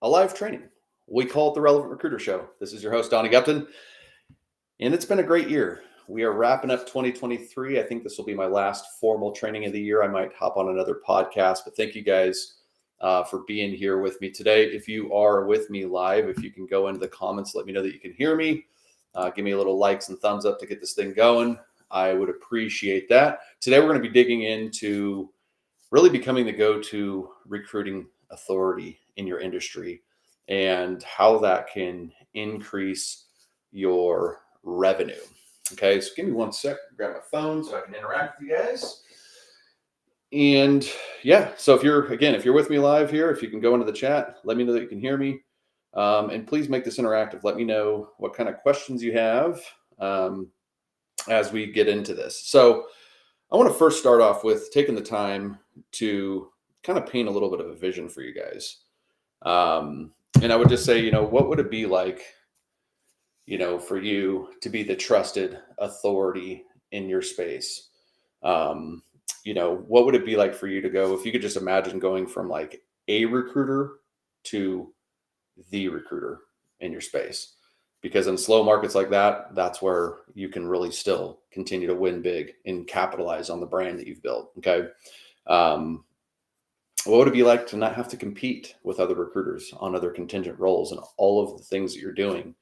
a live training. We call it the Relevant Recruiter Show. This is your host, Donnie Gupton, and it's been a great year. We are wrapping up 2023. I think this will be my last formal training of the year. I might hop on another podcast, but thank you guys for being here with me today. If you are with me live, if you can go into the comments, let me know that you can hear me. Give me a little likes and thumbs up to get this thing going. I would appreciate that. Today, we're going to be digging into really becoming the go-to recruiting authority in your industry and how that can increase your revenue. Okay, so give me one sec, grab my phone so I can interact with you guys. And yeah, so if you're with me live here, if you can go into the chat, let me know that you can hear me. And please make this interactive. Let me know what kind of questions you have as we get into this. So I want to first start off with taking the time to kind of paint a little bit of a vision for you guys. And I would just say, what would it be like, for you to be the trusted authority in your space? What would it be like for you to go, if you could just imagine going from like a recruiter to the recruiter in your space? Because in slow markets like that, that's where you can really still continue to win big and capitalize on the brand that you've built. Okay. What would it be like to not have to compete with other recruiters on other contingent roles, and all of the things that you're doing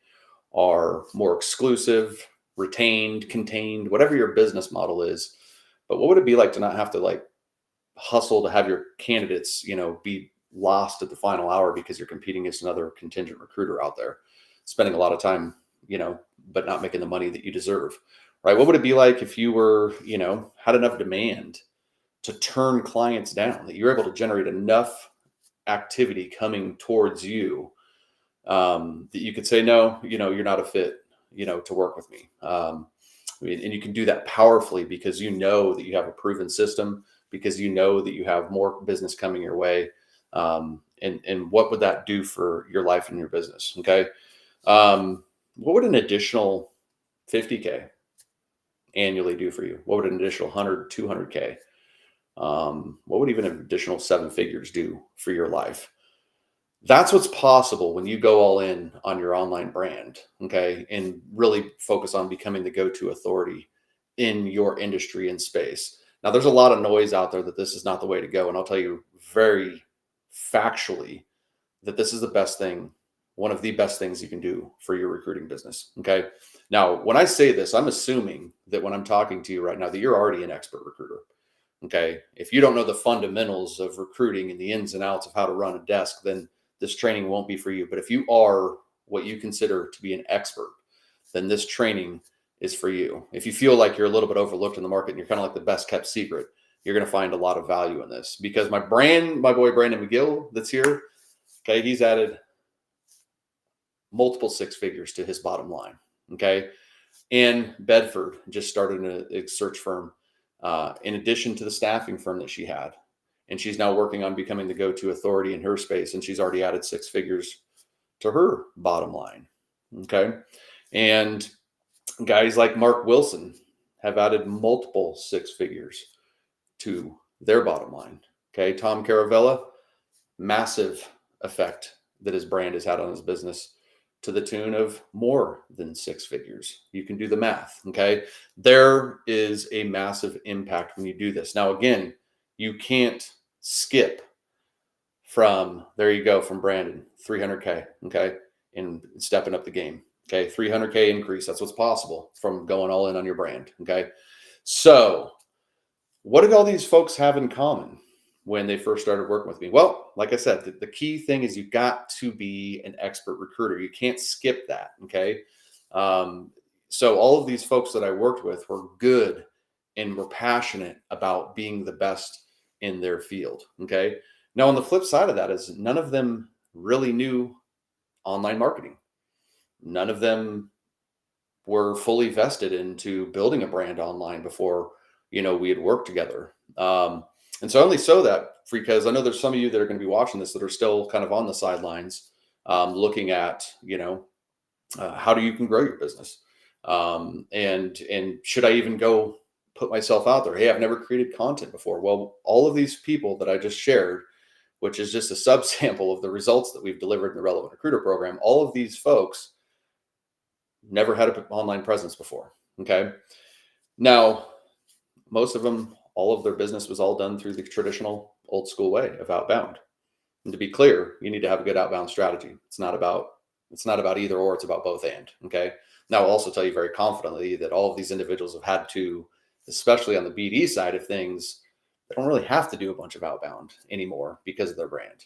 are more exclusive, retained, contained, whatever your business model is? But what would it be like to not have to like hustle to have your candidates, be lost at the final hour because you're competing against another contingent recruiter out there, spending a lot of time, but not making the money that you deserve, right? What would it be like if you were, had enough demand to turn clients down, that you're able to generate enough activity coming towards you that you could say, no, you're not a fit, to work with me. And you can do that powerfully because you know that you have a proven system, because you know that you have more business coming your way. And what would that do for your life and your business? Okay. What would an additional 50K annually do for you? What would an additional 100, 200K? What would even an additional 7 figures do for your life? That's what's possible when you go all in on your online brand, okay, and really focus on becoming the go-to authority in your industry and space. Now, there's a lot of noise out there that this is not the way to go, and I'll tell you very factually that this is the best thing, one of the best things you can do for your recruiting business, okay? Now, when I say this, I'm assuming that when I'm talking to you right now that you're already an expert recruiter. Okay. If you don't know the fundamentals of recruiting and the ins and outs of how to run a desk, then this training won't be for you. But if you are what you consider to be an expert, then this training is for you. If you feel like you're a little bit overlooked in the market and you're kind of like the best kept secret, you're going to find a lot of value in this, because my boy, Brandon McGill, that's here. Okay. He's added multiple 6 figures to his bottom line. Okay. And Bedford just started a search firm in addition to the staffing firm that she had. And she's now working on becoming the go-to authority in her space. And she's already added 6 figures to her bottom line. Okay. And guys like Mark Wilson have added multiple 6 figures to their bottom line. Okay. Tom Caravella, massive effect that his brand has had on his business, to the tune of more than 6 figures. You can do the math. Okay. There is a massive impact when you do this. Now, again, you can't skip from, there you go, from Brandon, 300K. Okay. And stepping up the game. Okay. 300K increase. That's what's possible from going all in on your brand. Okay. So what did all these folks have in common when they first started working with me? Well, like I said, the key thing is you've got to be an expert recruiter. You can't skip that. Okay. So all of these folks that I worked with were good and were passionate about being the best in their field. Okay. Now, on the flip side of that is none of them really knew online marketing. None of them were fully vested into building a brand online before, we had worked together. And so only so that, because I know there's some of you that are going to be watching this that are still kind of on the sidelines, looking at, how do you can grow your business? And should I even go put myself out there? Hey, I've never created content before. Well, all of these people that I just shared which is just a subsample of the results that we've delivered in the Relevant Recruiter program. All of these folks never had an online presence before. Okay. Now, most of them, all of their business was all done through the traditional old school way of outbound. And to be clear, you need to have a good outbound strategy. It's not about either or, it's about both and. Okay. Now I'll also tell you very confidently that all of these individuals have had to, especially on the BD side of things, they don't really have to do a bunch of outbound anymore because of their brand.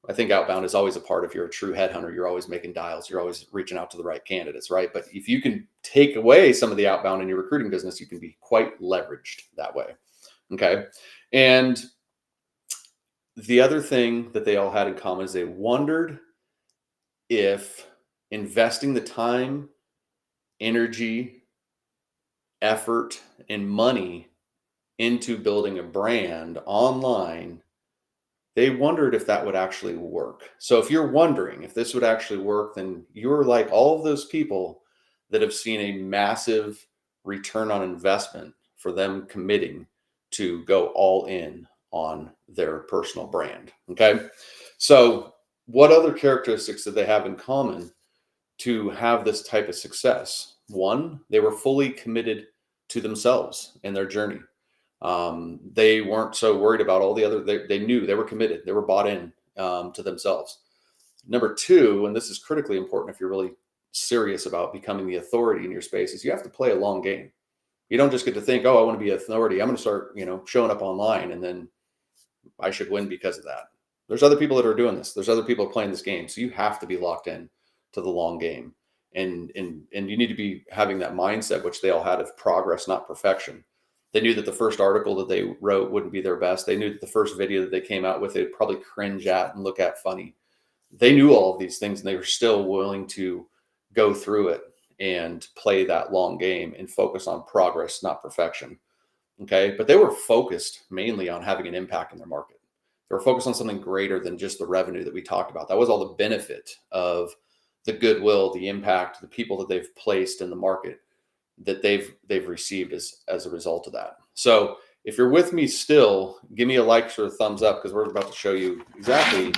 I think outbound is always a part. If you're a true headhunter, you're always making dials, you're always reaching out to the right candidates, right? But if you can take away some of the outbound in your recruiting business, you can be quite leveraged that way. Okay. And the other thing that they all had in common is they wondered if investing the time, energy, effort, and money into building a brand online, they wondered if that would actually work. So if you're wondering if this would actually work, then you're like all of those people that have seen a massive return on investment for them committing to go all in on their personal brand. Okay. So what other characteristics did they have in common to have this type of success? One, they were fully committed to themselves and their journey. They weren't so worried about all the other, they knew they were committed, they were bought in to themselves. Number two, and this is critically important if you're really serious about becoming the authority in your space, is you have to play a long game. You don't just get to think, oh, I want to be authority, I'm going to start, showing up online and then I should win because of that. There's other people that are doing this. There's other people playing this game. So you have to be locked in to the long game. And you need to be having that mindset, which they all had, of progress, not perfection. They knew that the first article that they wrote wouldn't be their best. They knew that the first video that they came out with, they'd probably cringe at and look at funny. They knew all of these things, and they were still willing to go through it and play that long game and focus on progress, not perfection. Okay. But they were focused mainly on having an impact in their market. They were focused on something greater than just the revenue that we talked about. That was all the benefit of the goodwill, the impact, the people that they've placed in the market that they've received as a result of that. So if you're with me still, give me a like or a thumbs up, because we're about to show you exactly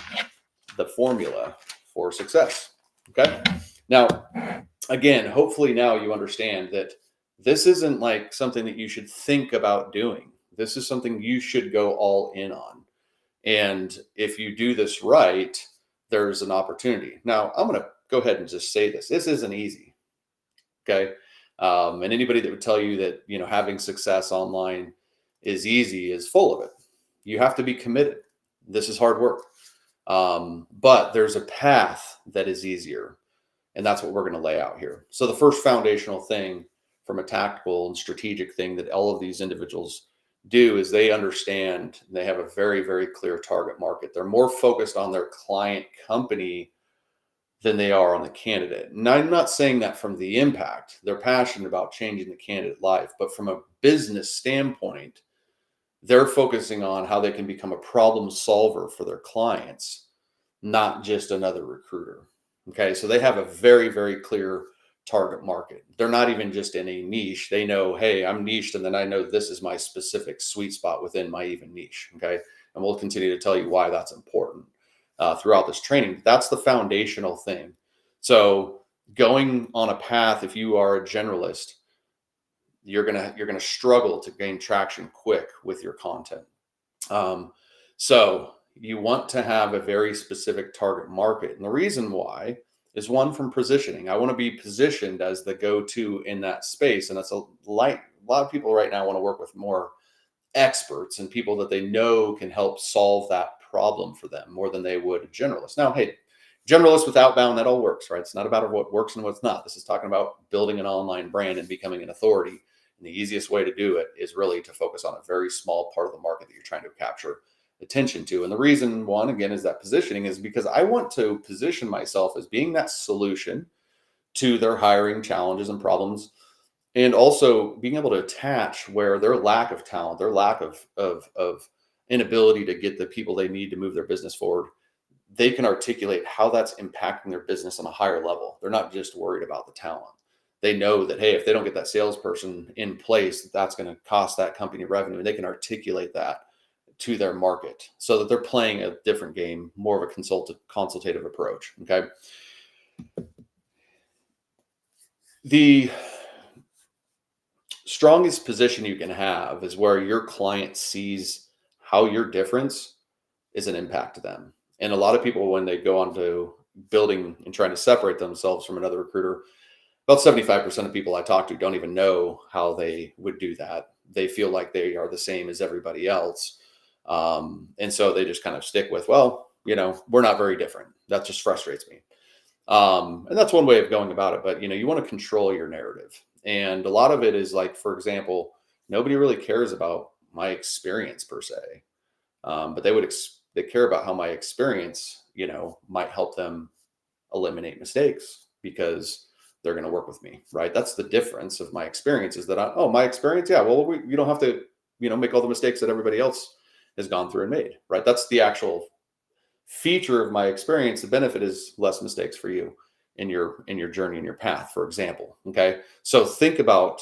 the formula for success. Okay. Now, again, hopefully now you understand that this isn't like something that you should think about doing. This is something you should go all in on. And if you do this right, there's an opportunity. Now, I'm going to go ahead and just say this. This isn't easy. Okay. And anybody that would tell you that, having success online is easy is full of it. You have to be committed. This is hard work. But there's a path that is easier. And that's what we're going to lay out here. So the first foundational thing from a tactical and strategic thing that all of these individuals do is they understand they have a very, very clear target market. They're more focused on their client company than they are on the candidate. And I'm not saying that from the impact. They're passionate about changing the candidate life, but from a business standpoint, they're focusing on how they can become a problem solver for their clients, not just another recruiter. Okay, so they have a very, very clear target market. They're not even just in a niche. They know, hey, I'm niched, and then I know this is my specific sweet spot within my even niche. Okay, and we'll continue to tell you why that's important throughout this training. That's the foundational thing. So going on a path, if you are a generalist, you're gonna struggle to gain traction quick with your content. So you want to have a very specific target market, and the reason why is one, from positioning. I want to be positioned as the go-to in that space, and that's a lot of people right now want to work with more experts and people that they know can help solve that problem for them more than they would a generalist. Now, hey, generalist with outbound, that all works, right? It's not about what works and what's not. This is talking about building an online brand and becoming an authority. And the easiest way to do it is really to focus on a very small part of the market that you're trying to capture attention to. And the reason, one, again, is that positioning is because I want to position myself as being that solution to their hiring challenges and problems, and also being able to attach where their lack of talent, their lack of inability to get the people they need to move their business forward, they can articulate how that's impacting their business on a higher level. They're not just worried about the talent. They know that, hey, if they don't get that salesperson in place, that's going to cost that company revenue, and they can articulate that to their market so that they're playing a different game, more of a consultative approach. Okay. The strongest position you can have is where your client sees how your difference is an impact to them. And a lot of people, when they go on to building and trying to separate themselves from another recruiter, about 75% of people I talk to don't even know how they would do that. They feel like they are the same as everybody else. And so they just kind of stick with, well, we're not very different. That just frustrates me. And that's one way of going about it. But, you want to control your narrative. And a lot of it is like, for example, nobody really cares about my experience per se. But they care about how my experience, might help them eliminate mistakes because they're going to work with me, right? That's the difference of my experience is that my experience, yeah, well, you don't have to, make all the mistakes that everybody else has gone through and made, right? That's the actual feature of my experience. The benefit is less mistakes for you in your journey and your path, for example. Okay, so think about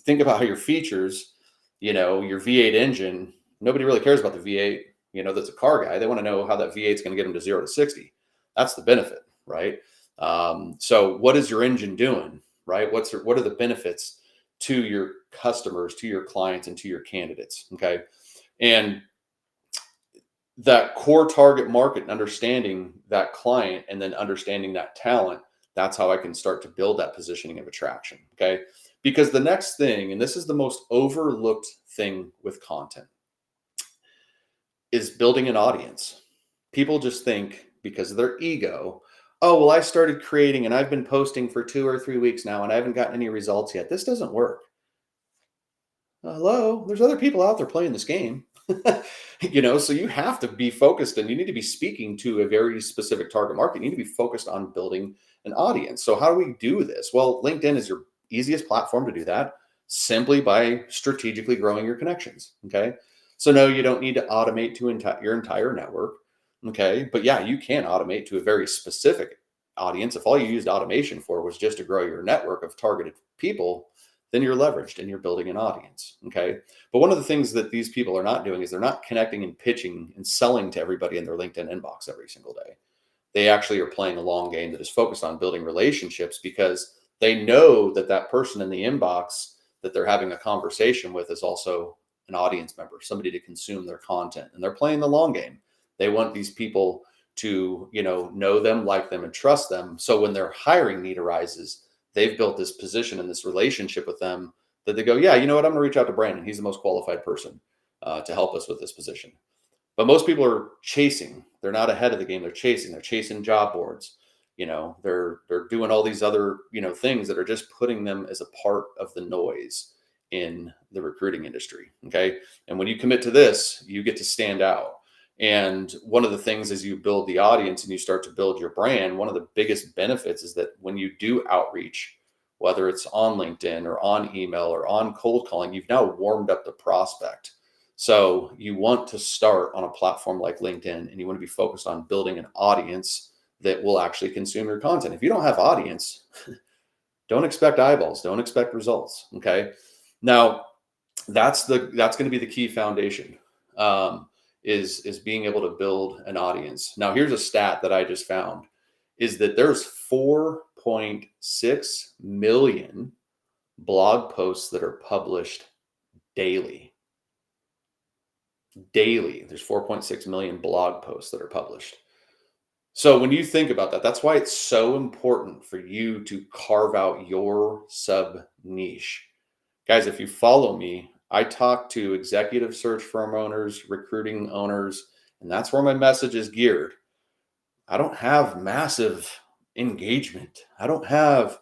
think about how your features, your V8 engine. Nobody really cares about the V8. That's a car guy. They want to know how that V8 is going to get them to 0 to 60. That's the benefit, right? So what is your engine doing, right? What are the benefits to your customers, to your clients, and to your candidates? Okay, and that core target market and understanding that client and then understanding that talent, that's how I can start to build that positioning of attraction. Okay, because the next thing, and this is the most overlooked thing with content, is building an audience. People just think, because of their ego, oh, well, I started creating and I've been posting for 2 or 3 weeks now and I haven't gotten any results yet. This doesn't work. Hello, there's other people out there playing this game. So you have to be focused and you need to be speaking to a very specific target market. You need to be focused on building an audience. So how do we do this? Well, LinkedIn is your easiest platform to do that, simply by strategically growing your connections. Okay, so no, you don't need to automate to your entire network. Okay, but yeah, you can automate to a very specific audience. If all you used automation for was just to grow your network of targeted people, then you're leveraged and you're building an audience. Okay, but one of the things that these people are not doing is they're not connecting and pitching and selling to everybody in their LinkedIn inbox every single day. They actually are playing a long game that is focused on building relationships, because they know that that person in the inbox that they're having a conversation with is also an audience member, somebody to consume their content, and they're playing the long game. They want these people to, know them, like them, and trust them. So when their hiring need arises, they've built this position and this relationship with them that they go, yeah, you know what? I'm going to reach out to Brandon. He's the most qualified person to help us with this position. But most people are chasing. They're not ahead of the game. They're chasing. They're chasing job boards. They're doing all these other, things that are just putting them as a part of the noise in the recruiting industry. Okay. And when you commit to this, you get to stand out. And one of the things as you build the audience and you start to build your brand, one of the biggest benefits is that when you do outreach, whether it's on LinkedIn or on email or on cold calling, you've now warmed up the prospect. So you want to start on a platform like LinkedIn and you want to be focused on building an audience that will actually consume your content. If you don't have audience, don't expect eyeballs, don't expect results. Okay. Now that's going to be the key foundation. Is being able to build an audience. Now, here's a stat that I just found, is that there's 4.6 million blog posts that are published daily. Daily, there's 4.6 million blog posts that are published. So when you think about that, that's why it's so important for you to carve out your sub niche. Guys, if you follow me, I talk to executive search firm owners, recruiting owners, and that's where my message is geared. I don't have massive engagement. I don't have,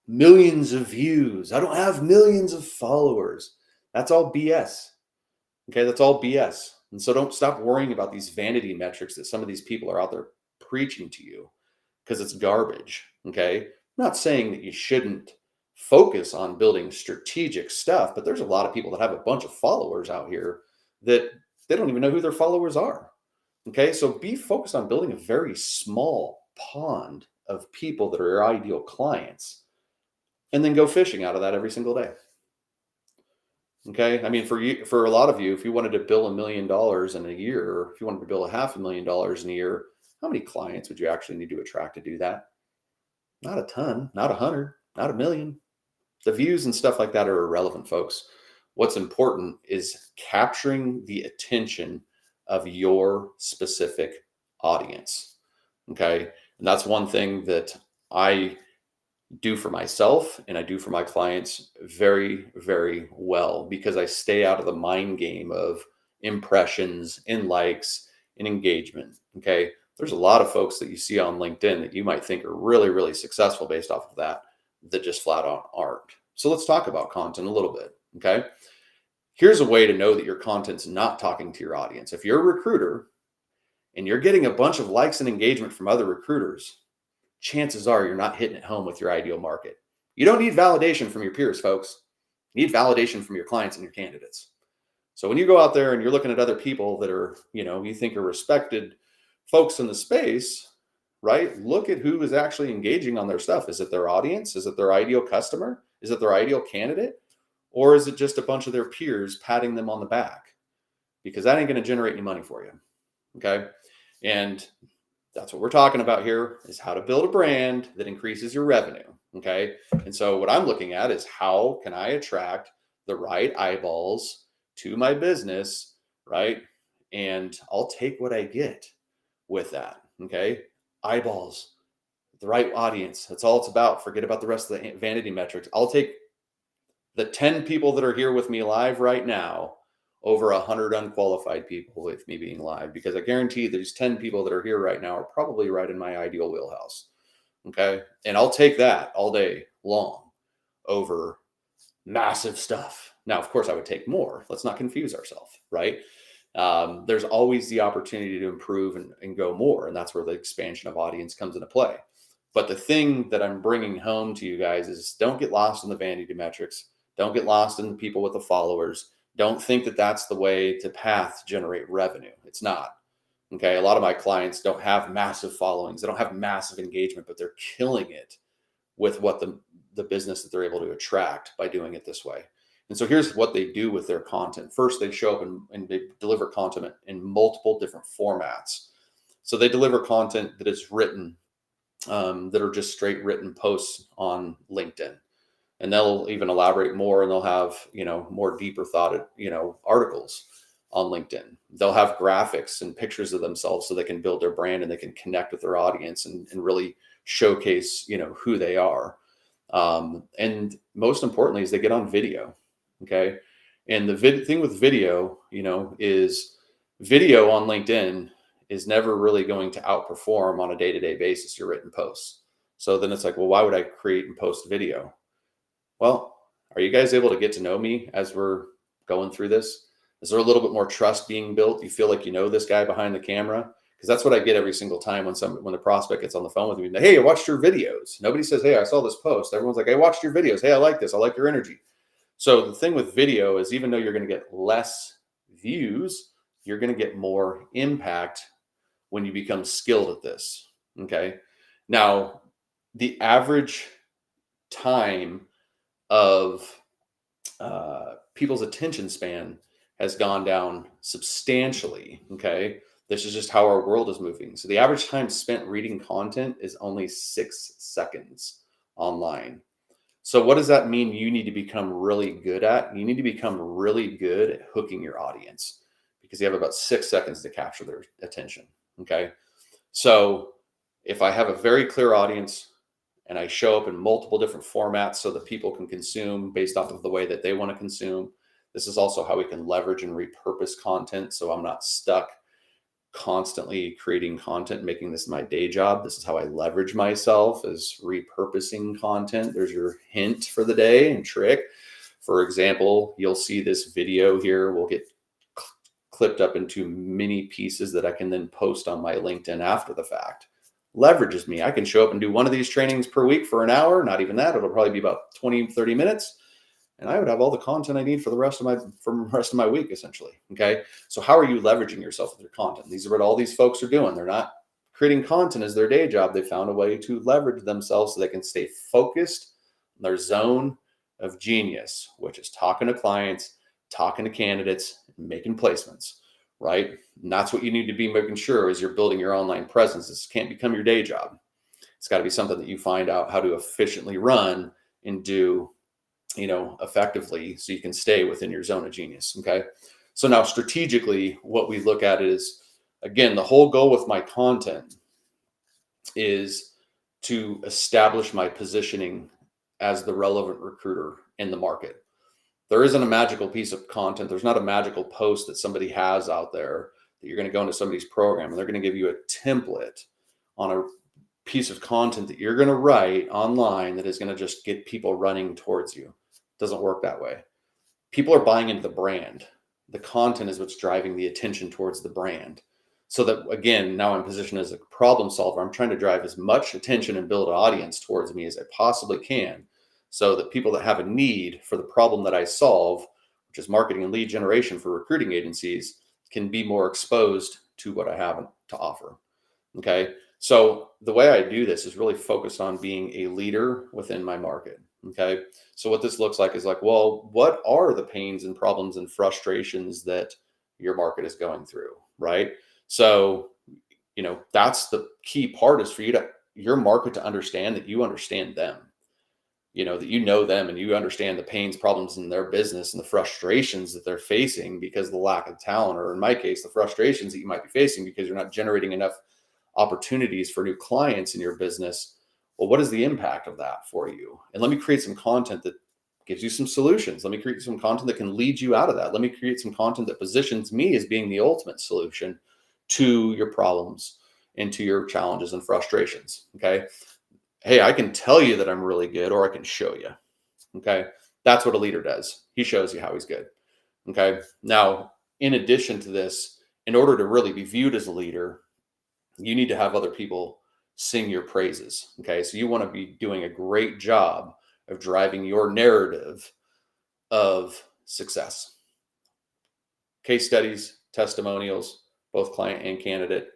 millions of views. I don't have millions of followers. That's all BS. Okay, that's all BS. And so don't stop worrying about these vanity metrics that some of these people are out there preaching to you, because it's garbage. Okay, I'm not saying that you shouldn't focus on building strategic stuff, but there's a lot of people that have a bunch of followers out here that they don't even know who their followers are. Okay, so be focused on building a very small pond of people that are your ideal clients, and then go fishing out of that every single day. Okay. I mean, for you, for a lot of you, if you wanted to bill $1 million in a year, or if you wanted to bill $500,000 in a year, how many clients would you actually need to attract to do that? Not a ton, not 100, not a million. The views and stuff like that are irrelevant, folks. What's important is capturing the attention of your specific audience. Okay. And that's one thing that I do for myself and I do for my clients very, very well, because I stay out of the mind game of impressions and likes and engagement. Okay. There's a lot of folks that you see on LinkedIn that you might think are really, really successful based off of that just flat out aren't. So let's talk about content a little bit. Okay. Here's a way to know that your content's not talking to your audience. If you're a recruiter and you're getting a bunch of likes and engagement from other recruiters, chances are you're not hitting it home with your ideal market. You don't need validation from your peers, folks. You need validation from your clients and your candidates. So when you go out there and you're looking at other people that are, you think are respected folks in the space, right? Look at who is actually engaging on their stuff. Is it their audience? Is it their ideal customer? Is it their ideal candidate? Or is it just a bunch of their peers patting them on the back? Because that ain't going to generate any money for you. Okay. And that's what we're talking about here, is how to build a brand that increases your revenue. Okay. And so what I'm looking at is, how can I attract the right eyeballs to my business, right? And I'll take what I get with that. Okay. Eyeballs, the right audience. That's all it's about. Forget about the rest of the vanity metrics. I'll take the 10 people that are here with me live right now over 100 unqualified people with me being live, because I guarantee these 10 people that are here right now are probably right in my ideal wheelhouse. Okay. And I'll take that all day long over massive stuff. Now, of course, I would take more. Let's not confuse ourselves, right? There's always the opportunity to improve and go more. And that's where the expansion of audience comes into play. But the thing that I'm bringing home to you guys is, don't get lost in the vanity metrics. Don't get lost in the people with the followers. Don't think that that's the way to path to generate revenue. It's not. Okay. A lot of my clients don't have massive followings. They don't have massive engagement, but they're killing it with what the business that they're able to attract by doing it this way. And so here's what they do with their content. First, they show up and they deliver content in multiple different formats. So they deliver content that is written, that are just straight written posts on LinkedIn. And they'll even elaborate more, and they'll have, more deeper thought, articles on LinkedIn. They'll have graphics and pictures of themselves so they can build their brand and they can connect with their audience and really showcase, who they are. And most importantly is they get on video. Okay. And the thing with video, is video on LinkedIn is never really going to outperform on a day-to-day basis your written posts. So then it's like, well, why would I create and post video? Well, are you guys able to get to know me as we're going through this? Is there a little bit more trust being built? You feel like you know this guy behind the camera? Because that's what I get every single time when the prospect gets on the phone with me. Hey, I watched your videos. Nobody says, hey, I saw this post. Everyone's like, I watched your videos. Hey, I like this. I like your energy. So the thing with video is, even though you're going to get less views, you're going to get more impact when you become skilled at this. Okay. Now, the average time of people's attention span has gone down substantially. Okay. This is just how our world is moving. So the average time spent reading content is only 6 seconds online. So what does that mean you need to become really good at? You need to become really good at hooking your audience, because you have about 6 seconds to capture their attention. Okay. So if I have a very clear audience and I show up in multiple different formats so that people can consume based off of the way that they want to consume, this is also how we can leverage and repurpose content. So I'm not stuck constantly creating content, making this my day job. This is how I leverage myself, is repurposing content. There's your hint for the day and trick. For example, you'll see this video here will get clipped up into mini pieces that I can then post on my LinkedIn after the fact. Leverages me. I can show up and do one of these trainings per week for an hour. Not even that. It'll probably be about 20, 30 minutes. And I would have all the content I need for the rest of my week, essentially. Okay. So how are you leveraging yourself with your content? These are what all these folks are doing. They're not creating content as their day job. They found a way to leverage themselves so they can stay focused in their zone of genius, which is talking to clients, talking to candidates, making placements, right? And that's what you need to be making sure as you're building your online presence. This can't become your day job. It's got to be something that you find out how to efficiently run and do, effectively, so you can stay within your zone of genius. Okay. So now strategically, what we look at is, again, the whole goal with my content is to establish my positioning as the relevant recruiter in the market. There isn't a magical piece of content. There's not a magical post that somebody has out there that you're going to go into somebody's program and they're going to give you a template on a piece of content that you're going to write online that is going to just get people running towards you. It doesn't work that way. People are buying into the brand. The content is what's driving the attention towards the brand. So that, again, now I'm positioned as a problem solver. I'm trying to drive as much attention and build an audience towards me as I possibly can, so that people that have a need for the problem that I solve, which is marketing and lead generation for recruiting agencies, can be more exposed to what I have to offer. Okay. So the way I do this is really focused on being a leader within my market. Okay. So what this looks like is like, well, what are the pains and problems and frustrations that your market is going through? Right. So, that's the key part, is for your market to understand that you understand them, that you know them and you understand the pains, problems in their business and the frustrations that they're facing because of the lack of talent, or in my case, the frustrations that you might be facing because you're not generating enough opportunities for new clients in your business. Well, what is the impact of that for you? And let me create some content that gives you some solutions. Let me create some content that can lead you out of that. Let me create some content that positions me as being the ultimate solution to your problems and to your challenges and frustrations. Okay. Hey, I can tell you that I'm really good, or I can show you. Okay. That's what a leader does. He shows you how he's good. Okay. Now, in addition to this, in order to really be viewed as a leader, you need to have other people sing your praises. Okay. So you want to be doing a great job of driving your narrative of success. Case studies, testimonials, both client and candidate,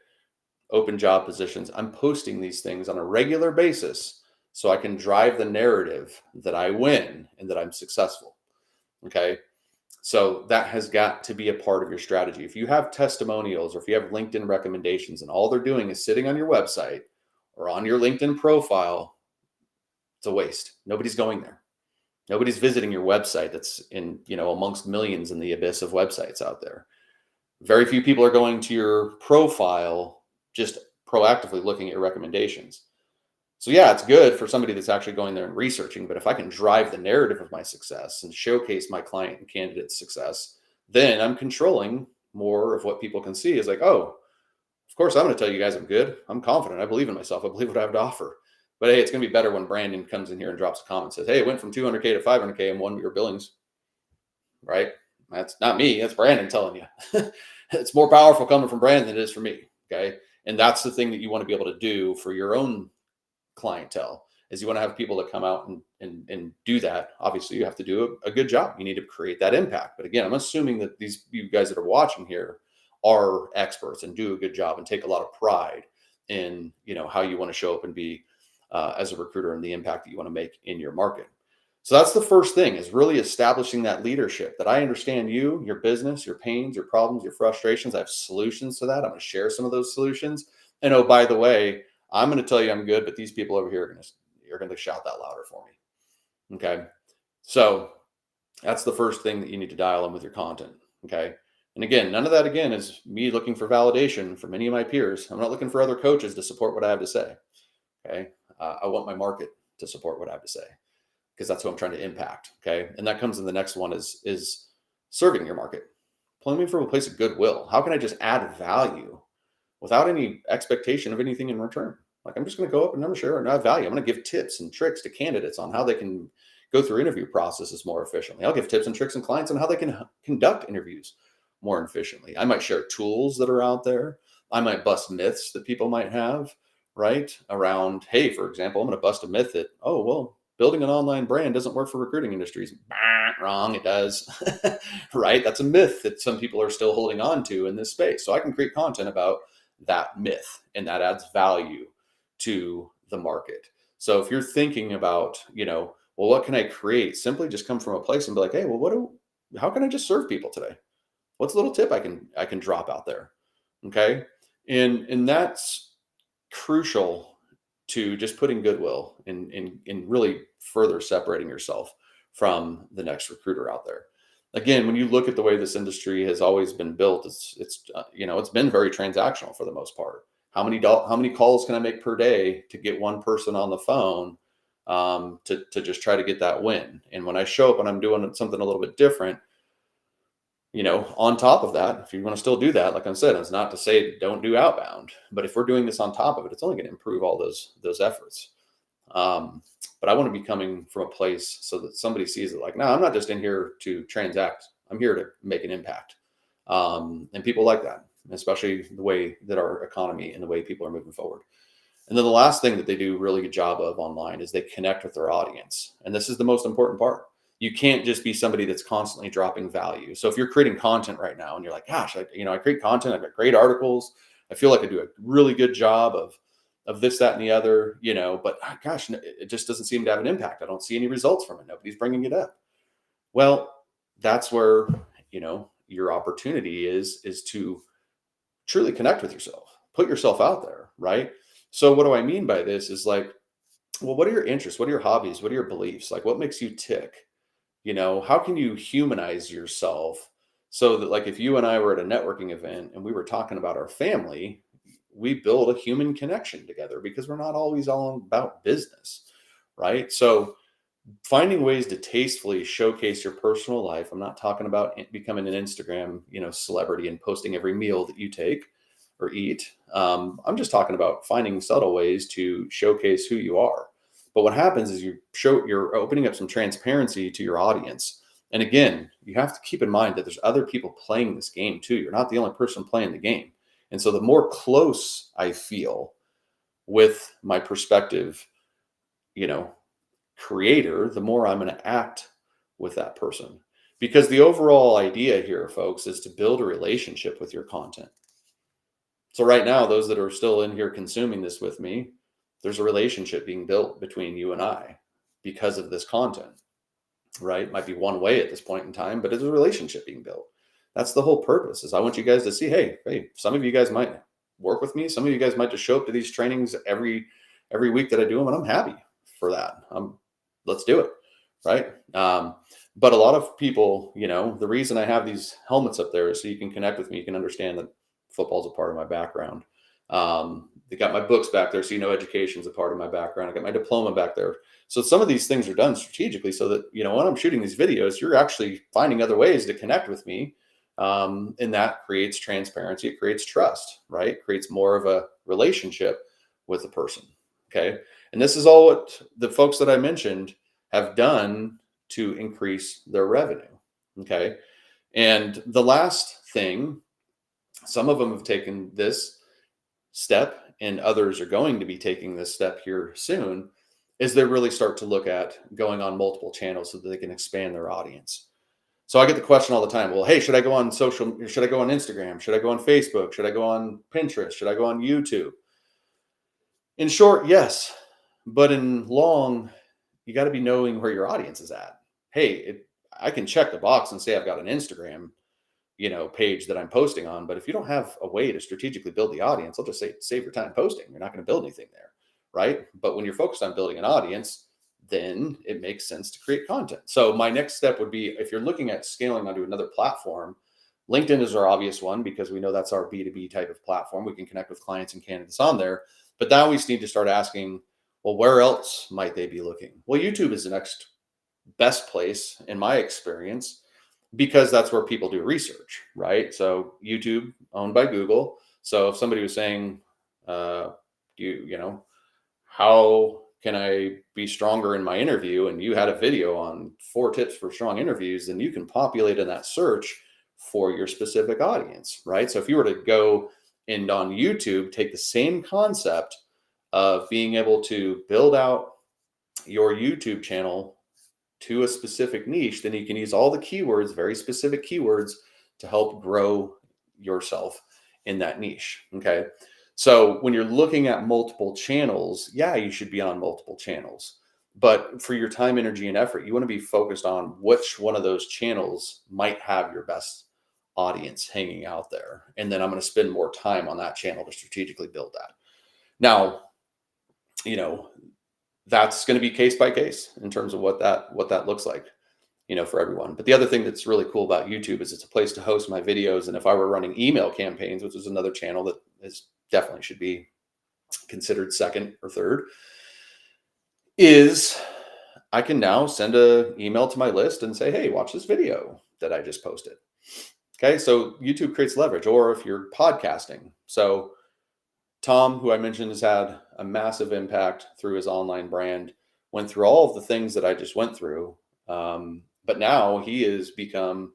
open job positions. I'm posting these things on a regular basis so I can drive the narrative that I win and that I'm successful. Okay. So that has got to be a part of your strategy. If you have testimonials or if you have LinkedIn recommendations and all they're doing is sitting on your website or on your LinkedIn profile, it's a waste. Nobody's going there. Nobody's visiting your website that's in, amongst millions in the abyss of websites out there. Very few people are going to your profile just proactively looking at your recommendations. So yeah, it's good for somebody that's actually going there and researching, but if I can drive the narrative of my success and showcase my client and candidate's success, then I'm controlling more of what people can see. Is like, oh, of course, I'm going to tell you guys I'm good. I'm confident. I believe in myself. I believe what I have to offer. But hey, it's going to be better when Brandon comes in here and drops a comment and says, hey, it went from 200K to 500K in 1 year billings, right? That's not me. That's Brandon telling you. It's more powerful coming from Brandon than it is from me. Okay. And that's the thing that you want to be able to do for your own clientele, is you want to have people that come out and do that. Obviously you have to do a good job. You need to create that impact. But again, I'm assuming that you guys that are watching here are experts and do a good job and take a lot of pride in, how you want to show up and be as a recruiter and the impact that you want to make in your market. So that's the first thing, is really establishing that leadership, that I understand you, your business, your pains, your problems, your frustrations. I have solutions to that. I'm going to share some of those solutions. And oh, by the way, I'm going to tell you I'm good, but these people over here are going to shout that louder for me. Okay. So that's the first thing that you need to dial in with your content. Okay. And again, none of that again is me looking for validation from any of my peers. I'm not looking for other coaches to support what I have to say. Okay. I want my market to support what I have to say, because that's what I'm trying to impact. Okay. And that comes in the next one, is serving your market. Pulling from a place of goodwill. How can I just add value without any expectation of anything in return? Like, I'm just going to go up and I'm sure and add value. I'm going to give tips and tricks to candidates on how they can go through interview processes more efficiently. I'll give tips and tricks and clients on how they can conduct interviews more efficiently. I might share tools that are out there. I might bust myths that people might have, right? Around, hey, for example, I'm going to bust a myth that, oh, well, building an online brand doesn't work for recruiting industries. Wrong, it does. Right? That's a myth that some people are still holding on to in this space. So I can create content about that myth, and that adds value to the market. So if you're thinking about, well, what can I create? Simply just come from a place and be like, hey, well, how can I just serve people today? What's a little tip I can drop out there? Okay. And that's crucial to just putting goodwill in really further separating yourself from the next recruiter out there. Again, when you look at the way this industry has always been built, it's been very transactional for the most part. How many calls can I make per day to get one person on the phone, to just try to get that win? And when I show up and I'm doing something a little bit different, on top of that, if you want to still do that, like I said, it's not to say don't do outbound, but if we're doing this on top of it, it's only going to improve all those efforts. But I want to be coming from a place so that somebody sees it like, no, I'm not just in here to transact. I'm here to make an impact. And people like that, especially the way that our economy and the way people are moving forward. And then the last thing that they do a really good job of online is they connect with their audience. And this is the most important part. You can't just be somebody that's constantly dropping value. So if you're creating content right now and you're like, gosh, I create content, I've got great articles. I feel like I do a really good job of this, that, and the other, but gosh, it just doesn't seem to have an impact. I don't see any results from it. Nobody's bringing it up. Well, that's where, your opportunity is to truly connect with yourself, put yourself out there, right? So what do I mean by this is like, well, what are your interests? What are your hobbies? What are your beliefs? Like, what makes you tick? How can you humanize yourself so that, like, if you and I were at a networking event and we were talking about our family, we build a human connection together because we're not always all about business, right? So finding ways to tastefully showcase your personal life. I'm not talking about becoming an Instagram, celebrity and posting every meal that you take or eat. I'm just talking about finding subtle ways to showcase who you are. But what happens is you're opening up some transparency to your audience. And again, you have to keep in mind that there's other people playing this game too. You're not the only person playing the game. And so the more close I feel with my perspective, you know, creator, the more I'm going to act with that person. Because the overall idea here, folks, is to build a relationship with your content. So right now, those that are still in here consuming this with me, there's a relationship being built between you and I because of this content, right? Might be one way at this point in time, but it's a relationship being built. That's the whole purpose. Is I want you guys to see, hey, some of you guys might work with me. Some of you guys might just show up to these trainings every week that I do them, and I'm happy for that. Let's do it, right? But a lot of people, the reason I have these helmets up there is so you can connect with me. You can understand that football's a part of my background. They got my books back there, so education's a part of my background. I got my diploma back there. So some of these things are done strategically so that, when I'm shooting these videos, you're actually finding other ways to connect with me. And that creates transparency. It creates trust, right? It creates more of a relationship with the person. Okay. And this is all what the folks that I mentioned have done to increase their revenue. Okay. And the last thing, some of them have taken this step and others are going to be taking this step here soon, is they really start to look at going on multiple channels so that they can expand their audience. So I get the question all the time, well, hey, should I go on should I go on Instagram? Should I go on Facebook? Should I go on Pinterest? Should I go on YouTube? In short, yes. But in long, you got to be knowing where your audience is at. Hey, I can check the box and say I've got an Instagram, page that I'm posting on. But if you don't have a way to strategically build the audience, I'll just say save your time posting. You're not going to build anything there, right? But when you're focused on building an audience, then it makes sense to create content. So my next step would be, if you're looking at scaling onto another platform, LinkedIn is our obvious one because we know that's our B2B type of platform. We can connect with clients and candidates on there. But now we need to start asking, well, where else might they be looking? Well, YouTube is the next best place in my experience because that's where people do research, right? So YouTube owned by Google. So if somebody was saying, how can I be stronger in my interview? And you had a video on 4 tips for strong interviews, then you can populate in that search for your specific audience, right? So if you were to go and on YouTube, take the same concept of being able to build out your YouTube channel to a specific niche, then you can use all the keywords, very specific keywords, to help grow yourself in that niche. Okay. So when you're looking at multiple channels, yeah, you should be on multiple channels. But for your time, energy, and effort, you want to be focused on which one of those channels might have your best audience hanging out there. And then I'm going to spend more time on that channel to strategically build that. Now, you know, that's going to be case by case in terms of what that looks like, for everyone. But the other thing that's really cool about YouTube is it's a place to host my videos. And if I were running email campaigns, which is another channel that is definitely should be considered second or third, is I can now send an email to my list and say, hey, watch this video that I just posted. Okay, so YouTube creates leverage. Or if you're podcasting. So Tom, who I mentioned, has had a massive impact through his online brand, went through all of the things that I just went through. But now he has become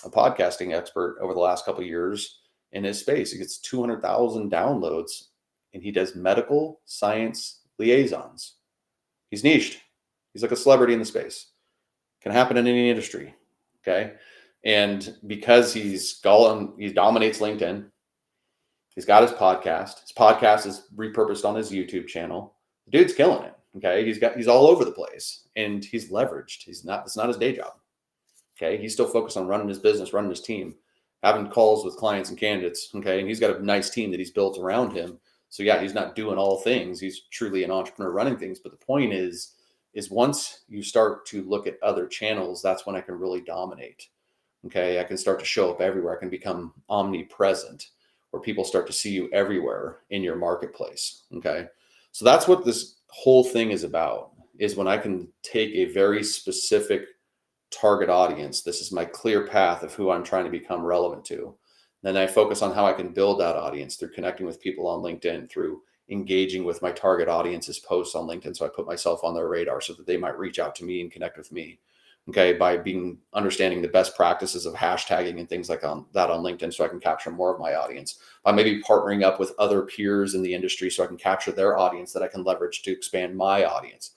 a podcasting expert over the last couple of years in his space. He gets 200,000 downloads and he does medical science liaisons. He's niched. He's like a celebrity in the space. Can happen in any industry. Okay. And because he dominates LinkedIn, he's got his podcast. His podcast is repurposed on his YouTube channel. The dude's killing it. Okay. He's all over the place and he's leveraged. It's not his day job. Okay. He's still focused on running his business, running his team, having calls with clients and candidates. Okay. And he's got a nice team that he's built around him. So yeah, he's not doing all things. He's truly an entrepreneur running things. But the point is once you start to look at other channels, that's when I can really dominate. Okay. I can start to show up everywhere. I can become omnipresent, where people start to see you everywhere in your marketplace. Okay. So that's what this whole thing is about, is when I can take a very specific target audience. This is my clear path of who I'm trying to become relevant to. Then I focus on how I can build that audience through connecting with people on LinkedIn, through engaging with my target audience's posts on LinkedIn. So I put myself on their radar so that they might reach out to me and connect with me. Okay. By understanding the best practices of hashtagging and things like that on LinkedIn, so I can capture more of my audience. By maybe partnering up with other peers in the industry so I can capture their audience that I can leverage to expand my audience.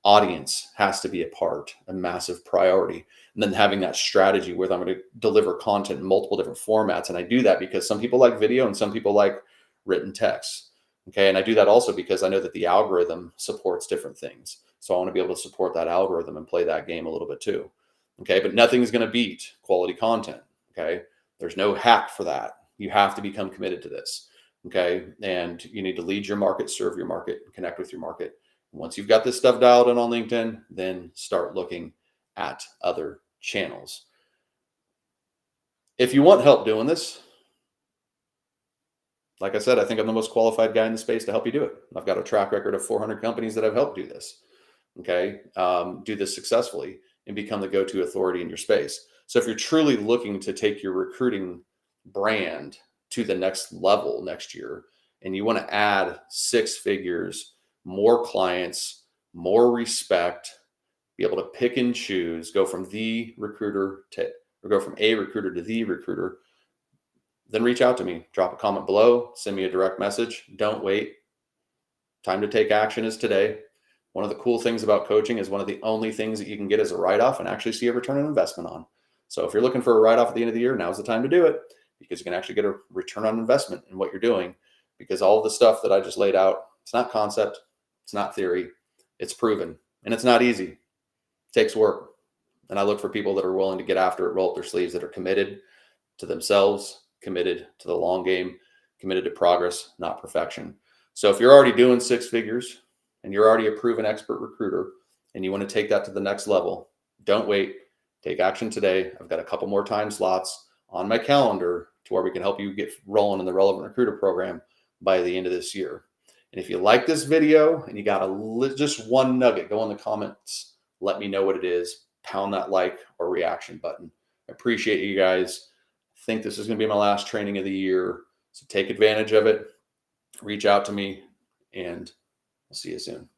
Audience has to be a massive priority. And then having that strategy where I'm going to deliver content in multiple different formats. And I do that because some people like video and some people like written text. Okay. And I do that also because I know that the algorithm supports different things. So I want to be able to support that algorithm and play that game a little bit too. Okay. But nothing's going to beat quality content. Okay. There's no hack for that. You have to become committed to this. Okay. And you need to lead your market, serve your market, and connect with your market. Once you've got this stuff dialed in on LinkedIn, then start looking at other channels. If you want help doing this, like I said, I think I'm the most qualified guy in the space to help you do it. I've got a track record of 400 companies that I've helped do this. Okay. Do this successfully and become the go-to authority in your space. So if you're truly looking to take your recruiting brand to the next level next year, and you want to add 6 figures, more clients, more respect, be able to pick and choose, go from a recruiter to the recruiter, then reach out to me. Drop a comment below, send me a direct message. Don't wait. Time to take action is today. One of the cool things about coaching is one of the only things that you can get as a write-off and actually see a return on investment on. So if you're looking for a write-off at the end of the year, now's the time to do it, because you can actually get a return on investment in what you're doing. Because all of the stuff that I just laid out, it's not concept, it's not theory, it's proven, and it's not easy. It takes work. And I look for people that are willing to get after it, roll up their sleeves, that are committed to themselves, committed to the long game, committed to progress, not perfection. So if you're already doing 6 figures and you're already a proven expert recruiter and you want to take that to the next level, don't wait. Take action today. I've got a couple more time slots on my calendar to where we can help you get rolling in the Relevant Recruiter program by the end of this year. And if you like this video and you got just one nugget, go in the comments, let me know what it is, pound that like or reaction button. I appreciate you guys. I think this is going to be my last training of the year. So take advantage of it. Reach out to me and I'll see you soon.